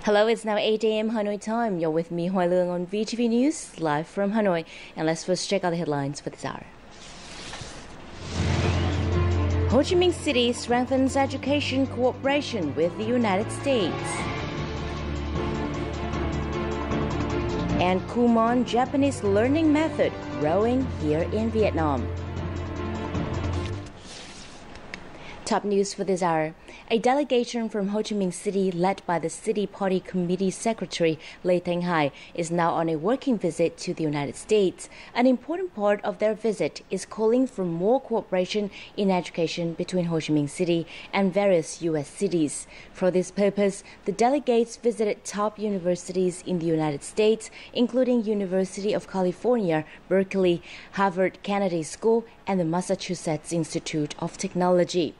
Hello, it's now 8 a.m. Hanoi time. You're with me, Hoai Leung, on VTV News, live from Hanoi. And let's first check out the headlines for this hour. Ho Chi Minh City strengthens education cooperation with the United States. And Kumon Japanese learning method growing here in Vietnam. Top news for this hour. A delegation from Ho Chi Minh City, led by the City Party Committee Secretary Lê Thanh Hải, is now on a working visit to the United States. An important part of their visit is calling for more cooperation in education between Ho Chi Minh City and various U.S. cities. For this purpose, the delegates visited top universities in the United States, including University of California, Berkeley, Harvard Kennedy School, and the Massachusetts Institute of Technology.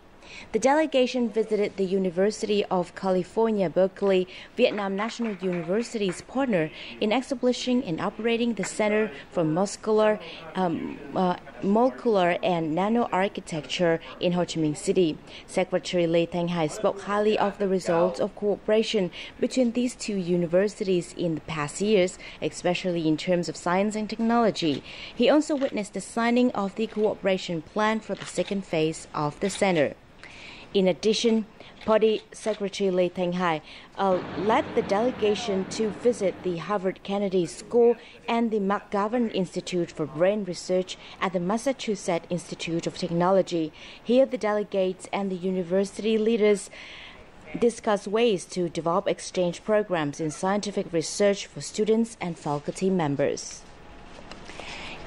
The delegation visited the University of California, Berkeley, Vietnam National University's partner in establishing and operating the Center for Molecular and Nanoarchitecture in Ho Chi Minh City. Secretary Lê Thanh Hải spoke highly of the results of cooperation between these two universities in the past years, especially in terms of science and technology. He also witnessed the signing of the cooperation plan for the second phase of the center. In addition, Party Secretary Lê Thanh Hải led the delegation to visit the Harvard Kennedy School and the McGovern Institute for Brain Research at the Massachusetts Institute of Technology. Here, the delegates and the university leaders discuss ways to develop exchange programs in scientific research for students and faculty members.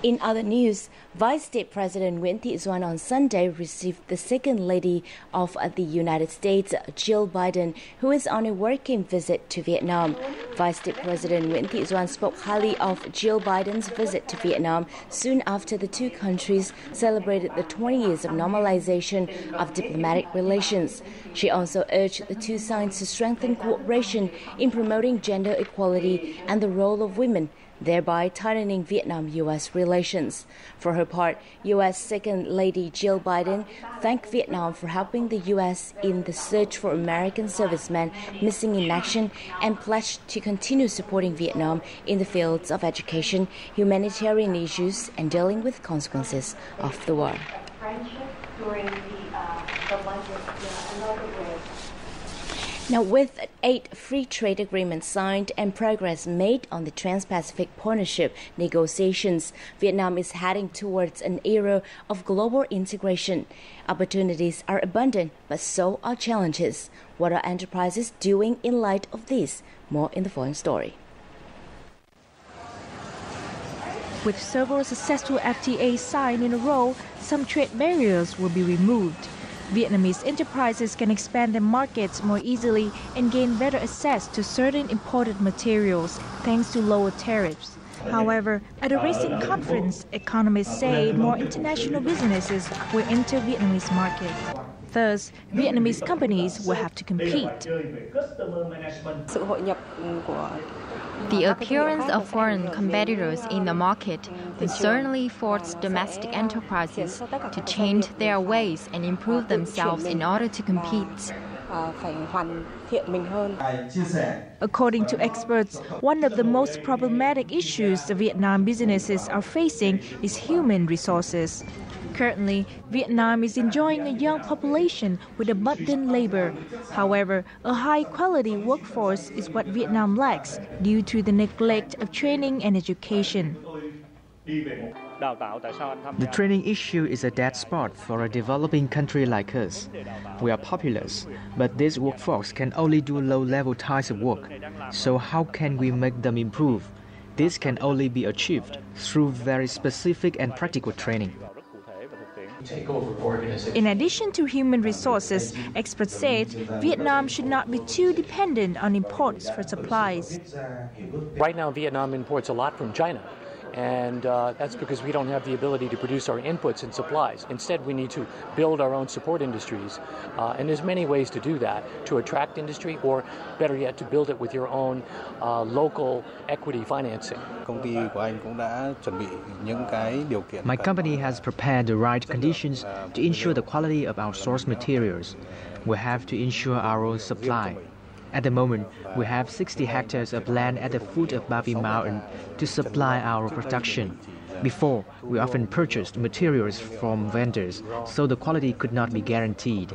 In other news, Vice State President Nguyễn Thị Doan on Sunday received the Second Lady of the United States, Jill Biden, who is on a working visit to Vietnam. Vice State President Nguyễn Thị Doan spoke highly of Jill Biden's visit to Vietnam soon after the two countries celebrated the 20 years of normalization of diplomatic relations. She also urged the two sides to strengthen cooperation in promoting gender equality and the role of women, thereby tightening Vietnam-U.S. relations. For her part, U.S. Second Lady Jill Biden thanked Vietnam for helping the U.S. in the search for American servicemen missing in action and pledged to continue supporting Vietnam in the fields of education, humanitarian issues, and dealing with consequences of the war. Now, with 8 free trade agreements signed and progress made on the Trans-Pacific Partnership negotiations, Vietnam is heading towards an era of global integration. Opportunities are abundant, but so are challenges. What are enterprises doing in light of this? More in the following story. With several successful FTAs signed in a row, some trade barriers will be removed. Vietnamese enterprises can expand their markets more easily and gain better access to certain imported materials thanks to lower tariffs. However, at a recent conference, economists say more international businesses will enter Vietnamese markets. Thus, Vietnamese companies will have to compete. The appearance of foreign competitors in the market will certainly force domestic enterprises to change their ways and improve themselves in order to compete. According to experts, one of the most problematic issues the Vietnam businesses are facing is human resources. Currently, Vietnam is enjoying a young population with abundant labor. However, a high-quality workforce is what Vietnam lacks due to the neglect of training and education. The training issue is a dead spot for a developing country like us. We are populous, but this workforce can only do low-level types of work. So how can we make them improve? This can only be achieved through very specific and practical training. In addition to human resources, experts said Vietnam should not be too dependent on imports for supplies. Right now, Vietnam imports a lot from China. And that's because we don't have the ability to produce our inputs and supplies. Instead, we need to build our own support industries. And there's many ways to do that, to attract industry, or better yet, to build it with your own local equity financing. My company has prepared the right conditions to ensure the quality of our source materials. We have to ensure our own supply. At the moment, we have 60 hectares of land at the foot of Ba Vin Mountain to supply our production. Before, we often purchased materials from vendors, so the quality could not be guaranteed.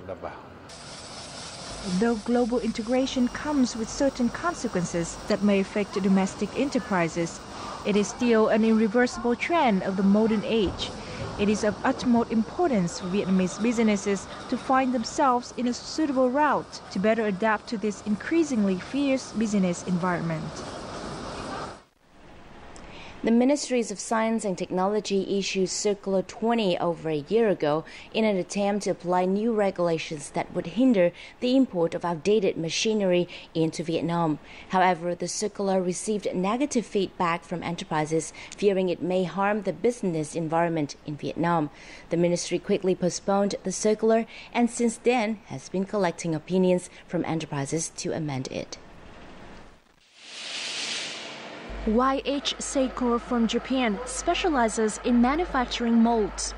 Though global integration comes with certain consequences that may affect domestic enterprises, it is still an irreversible trend of the modern age. It is of utmost importance for Vietnamese businesses to find themselves in a suitable route to better adapt to this increasingly fierce business environment. The Ministries of Science and Technology issued Circular 20 over a year ago in an attempt to apply new regulations that would hinder the import of outdated machinery into Vietnam. However, the circular received negative feedback from enterprises, fearing it may harm the business environment in Vietnam. The ministry quickly postponed the circular and since then has been collecting opinions from enterprises to amend it. YH Seiko from Japan specializes in manufacturing molds.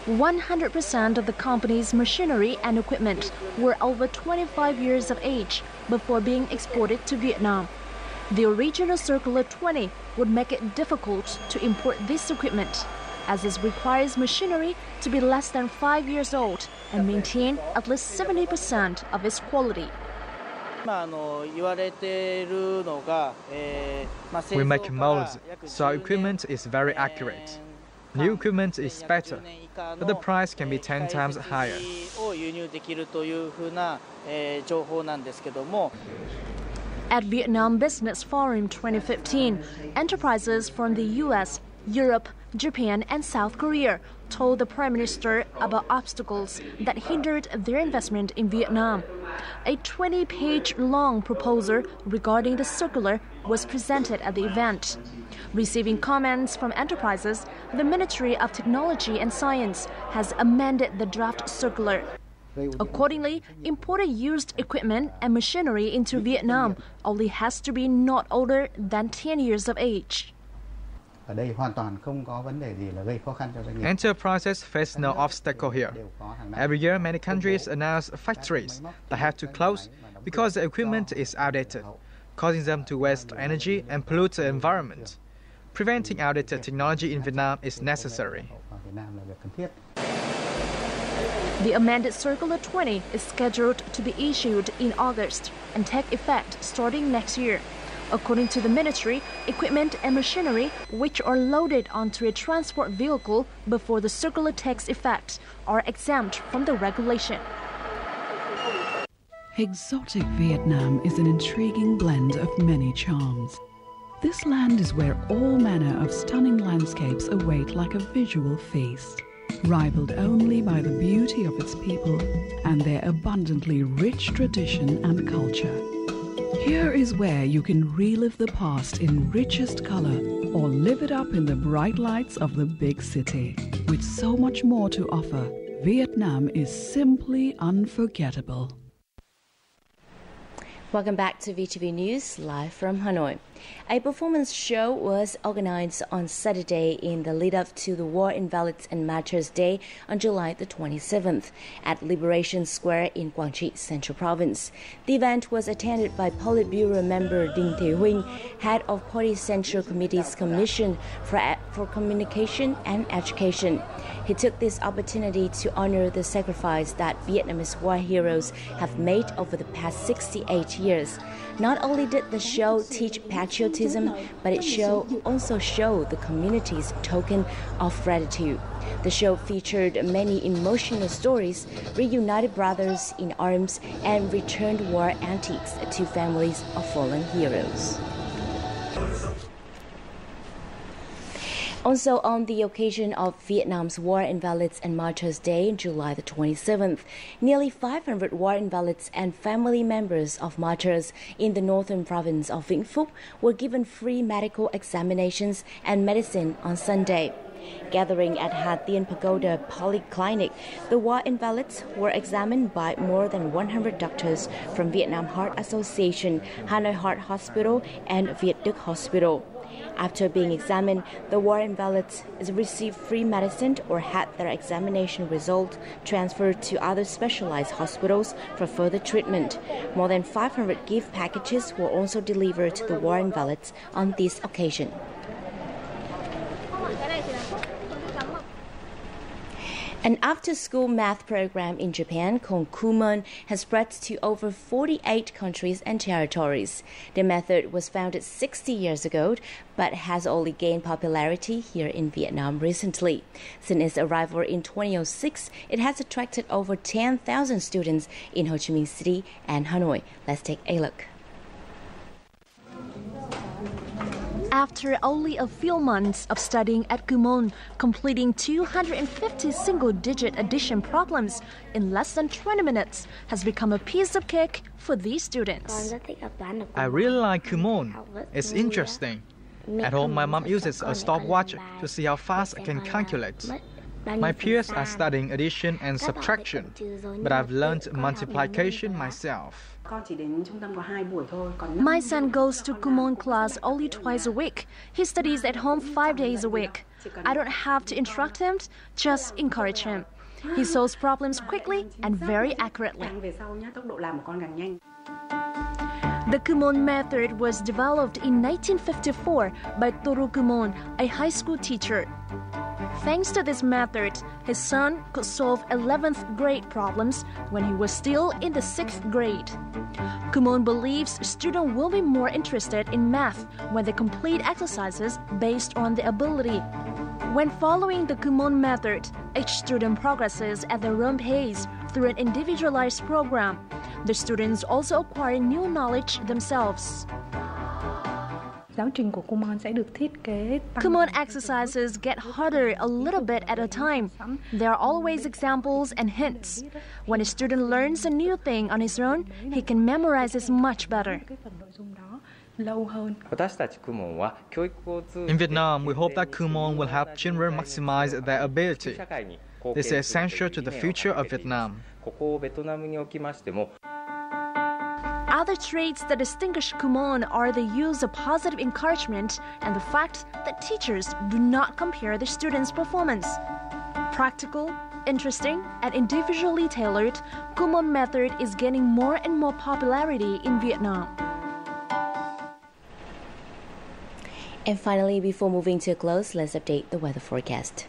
100% of the company's machinery and equipment were over 25 years of age before being exported to Vietnam. The original Circular 20 would make it difficult to import this equipment, as it requires machinery to be less than 5 years old and maintain at least 70% of its quality. We make molds, so our equipment is very accurate. New equipment is better, but the price can be 10 times higher. At Vietnam Business Forum 2015, enterprises from the US, Europe, Japan and South Korea told the Prime Minister about obstacles that hindered their investment in Vietnam. A 20-page long proposal regarding the circular was presented at the event. Receiving comments from enterprises, the Ministry of Technology and Science has amended the draft circular. Accordingly, imported used equipment and machinery into Vietnam only has to be not older than 10 years of age. Enterprises face no obstacle here. Every year, many countries announce factories that have to close because the equipment is outdated, causing them to waste energy and pollute the environment. Preventing outdated technology in Vietnam is necessary. The amended Circular 20 is scheduled to be issued in August and take effect starting next year. According to the ministry, equipment and machinery which are loaded onto a transport vehicle before the circular takes effect are exempt from the regulation. Exotic Vietnam is an intriguing blend of many charms. This land is where all manner of stunning landscapes await like a visual feast, rivaled only by the beauty of its people and their abundantly rich tradition and culture. Here is where you can relive the past in richest color or live it up in the bright lights of the big city. With so much more to offer, Vietnam is simply unforgettable. Welcome back to VTV News, live from Hanoi. A performance show was organized on Saturday in the lead-up to the War Invalids and Martyrs Day on July the 27th at Liberation Square in Quang Tri Central Province. The event was attended by Politburo member Dinh Thị Huynh, head of Party Central Committee's Commission for Communication and Education. He took this opportunity to honor the sacrifice that Vietnamese war heroes have made over the past 68 years. Not only did the show teach patriotism, but it also showed the community's token of gratitude. The show featured many emotional stories, reunited brothers in arms, and returned war antiques to families of fallen heroes. Also, on the occasion of Vietnam's War Invalids and Martyrs Day, July the 27th, nearly 500 war invalids and family members of martyrs in the northern province of Vĩnh Phúc were given free medical examinations and medicine on Sunday. Gathering at Ha Tien Pagoda Polyclinic, the war invalids were examined by more than 100 doctors from Vietnam Heart Association, Hanoi Heart Hospital, and Viet Đức Hospital. After being examined, the war invalids received free medicine or had their examination result transferred to other specialized hospitals for further treatment. More than 500 gift packages were also delivered to the war invalids on this occasion. An after-school math program in Japan called Kumon has spread to over 48 countries and territories. The method was founded 60 years ago, but has only gained popularity here in Vietnam recently. Since its arrival in 2006, it has attracted over 10,000 students in Ho Chi Minh City and Hanoi. Let's take a look. After only a few months of studying at Kumon, completing 250 single-digit addition problems in less than 20 minutes has become a piece of cake for these students. I really like Kumon. It's interesting. At home, my mom uses a stopwatch to see how fast I can calculate. My peers are studying addition and subtraction, but I've learned multiplication myself. My son goes to Kumon class only twice a week. He studies at home 5 days a week. I don't have to instruct him, just encourage him. He solves problems quickly and very accurately. The Kumon method was developed in 1954 by Toru Kumon, a high school teacher. Thanks to this method, his son could solve 11th grade problems when he was still in the 6th grade. Kumon believes students will be more interested in math when they complete exercises based on their ability. When following the Kumon method, each student progresses at their own pace through an individualized program. The students also acquire new knowledge themselves. Kumon exercises get harder a little bit at a time. There are always examples and hints. When a student learns a new thing on his own, he can memorize it much better. In Vietnam, we hope that Kumon will help children maximize their ability. This is essential to the future of Vietnam. Other traits that distinguish Kumon are the use of positive encouragement and the fact that teachers do not compare the students' performance. Practical, interesting, and individually tailored, Kumon method is gaining more and more popularity in Vietnam. And finally, before moving to a close, let's update the weather forecast.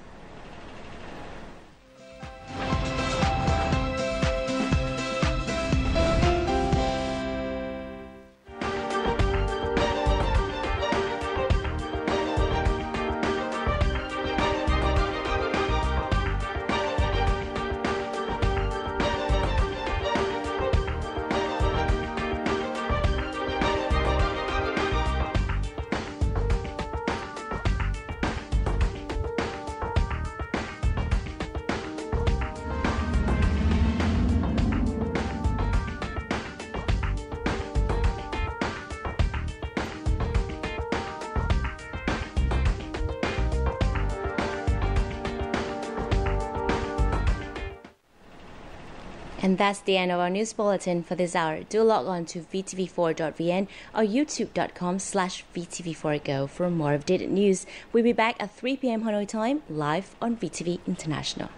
And that's the end of our news bulletin for this hour. Do log on to vtv4.vn or youtube.com/vtv4go for more updated news. We'll be back at 3 p.m. Hanoi time, live on VTV International.